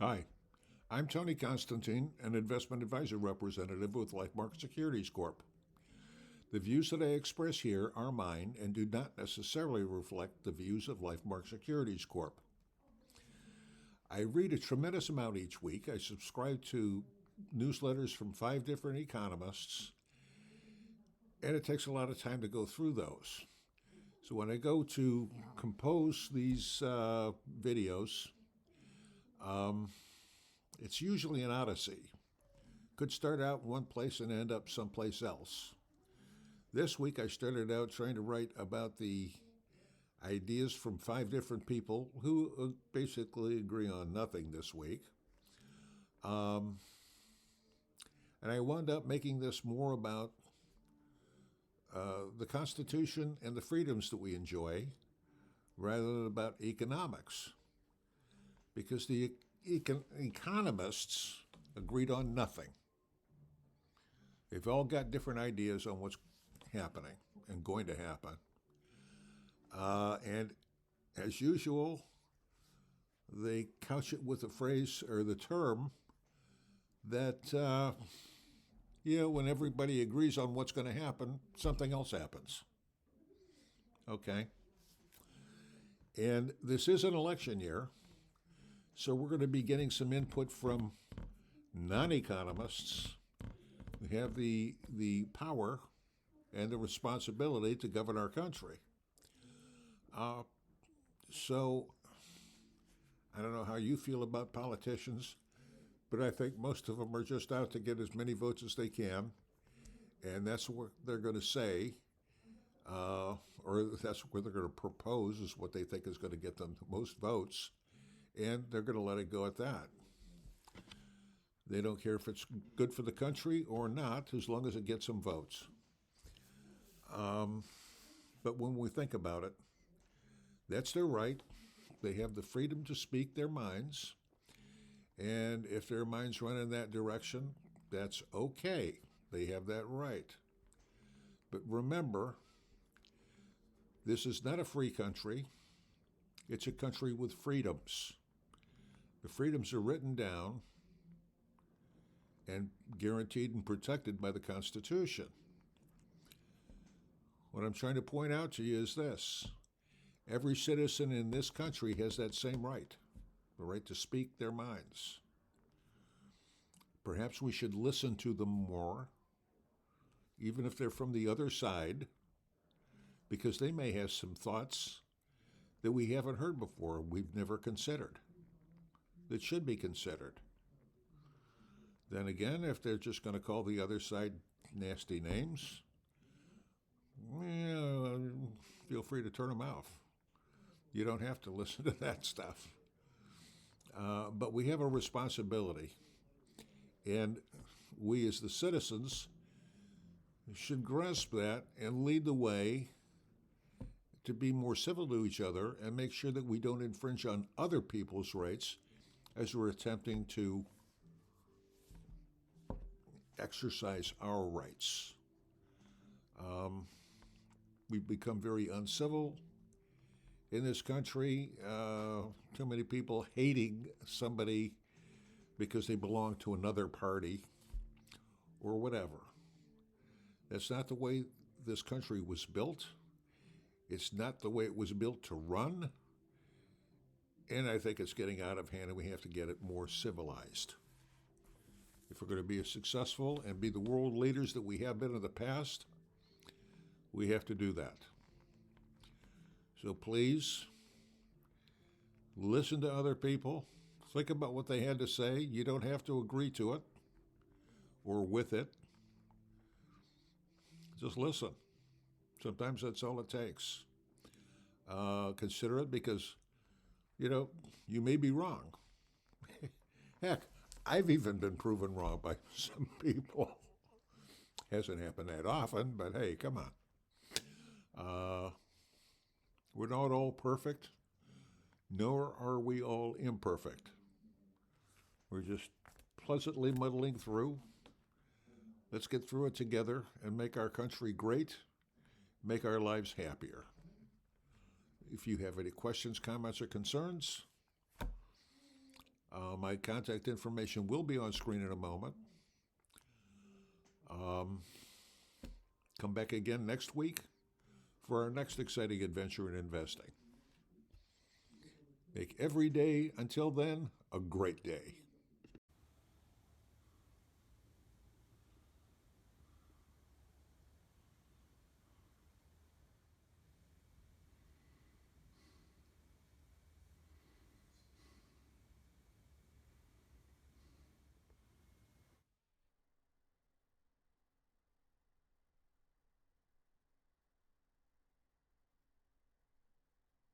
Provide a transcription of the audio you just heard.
Hi, I'm Tony Constantine, an investment advisor representative with Lifemark Securities Corp. The views that I express here are mine and do not necessarily reflect the views of Lifemark Securities Corp. I read a tremendous amount each week. I subscribe to newsletters from 5 different economists, and it takes a lot of time to go through those. So when I go to compose these videos, it's usually an odyssey. Could start out in one place and end up someplace else. This week I started out trying to write about the ideas from 5 different people who basically agree on nothing this week. And I wound up making this more about the Constitution and the freedoms that we enjoy rather than about economics. Because the economists agreed on nothing. They've all got different ideas on what's happening and going to happen. And as usual, they couch it with the phrase or the term that, when everybody agrees on what's going to happen, something else happens. Okay? And this is an election year, so we're going to be getting some input from non-economists who have the power and the responsibility to govern our country. So I don't know how you feel about politicians, but I think most of them are just out to get as many votes as they can, and that's what they're going to say, or that's what they're going to propose is what they think is going to get them the most votes, and they're going to let it go at that. They don't care if it's good for the country or not, as long as it gets some votes. But when we think about it, that's their right. They have the freedom to speak their minds. And if their minds run in that direction, that's okay. They have that right. But remember, this is not a free country. It's a country with freedoms. The freedoms are written down and guaranteed and protected by the Constitution. What I'm trying to point out to you is this. Every citizen in this country has that same right, the right to speak their minds. Perhaps we should listen to them more, even if they're from the other side, because they may have some thoughts that we haven't heard before, we've never considered, that should be considered. Then again, if they're just going to call the other side nasty names, feel free to turn them off. You don't have to listen to that stuff. But we have a responsibility. And we as the citizens should grasp that and lead the way to be more civil to each other and make sure that we don't infringe on other people's rights as we're attempting to exercise our rights. We've become very uncivil in this country. Too many people hating somebody because they belong to another party or whatever. That's not the way this country was built. It's not the way it was built to run. And I think it's getting out of hand, and we have to get it more civilized. If we're going to be successful and be the world leaders that we have been in the past, we have to do that. So please, listen to other people. Think about what they had to say. You don't have to agree to it or with it. Just listen. Sometimes that's all it takes. Consider it because, you may be wrong. Heck, I've even been proven wrong by some people. Hasn't happened that often, but hey, come on. We're not all perfect, nor are we all imperfect. We're just pleasantly muddling through. Let's get through it together and make our country great, make our lives happier. If you have any questions, comments, or concerns, My contact information will be on screen in a moment. Come back again next week for our next exciting adventure in investing. Make every day until then a great day.